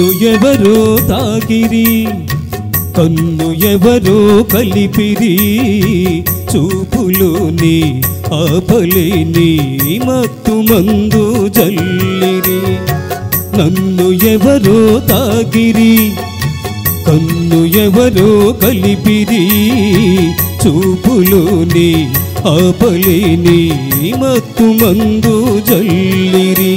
నన్ను ఎవరో తాకిరి, కన్ను ఎవరో కలిపిరి, చూపులోని ఆపలేని మత్తు మందు జల్లిరి. నన్ను ఎవరో తాకిరి, కన్ను ఎవరో కలిపిరి, చూపులోని ఆపలేని మత్తు మందు జల్లిరి.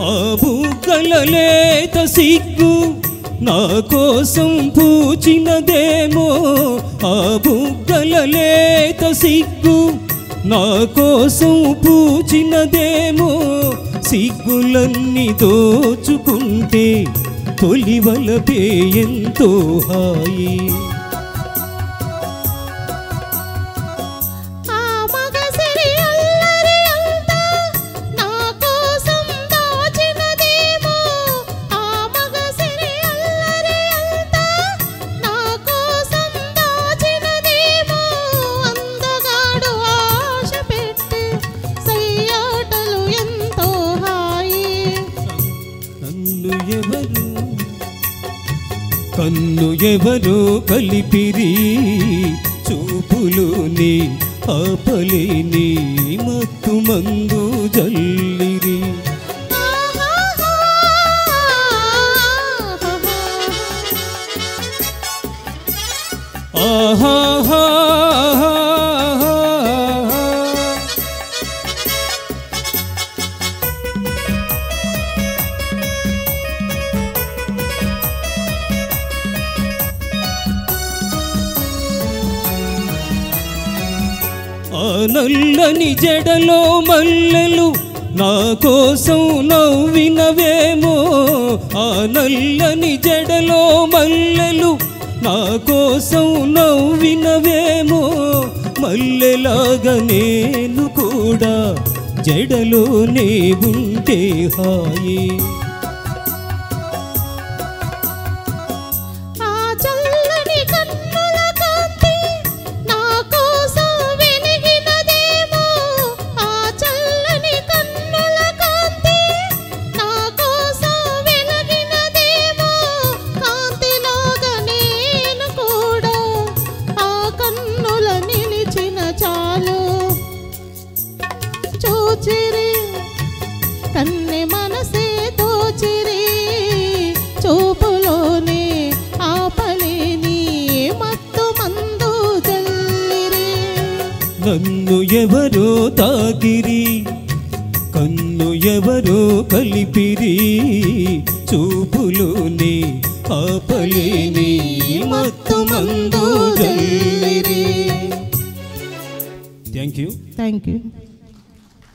ఆ బుగ్గల లేత సిగ్గు నా కోసం పూచినదేమో, ఆ బుగ్గల లేత సిగ్గు నా కోసం పూచినదేమో. సిగ్గులన్నీ దోచుకుంటే తొలివలపే ఎంతో హాయి. కన్ను ఎవరో కలిపిరి, చూపులోని ఆపలేని మత్తు మందు జల్లిరి. ఆహా ఆ నల్లని జడలో మల్లెలు నా కోసం నవ్వినవేమో, ఆ నల్లని జడలో మల్లెలు నా కోసం నవ్వినవేమో. మల్లెలాగా నేను కూడా జడలోనే ఉంటే హాయి. కన్నె మనసే దోచిరి, చూపులోనే ఆపలేని మత్తు మందు జల్లిరి. నన్ను ఎవరో తాకిరి, కన్ను ఎవరో కలిపిరి, చూపులోనే ఆపలేని మత్తు మందు జల్లిరి. Thank you.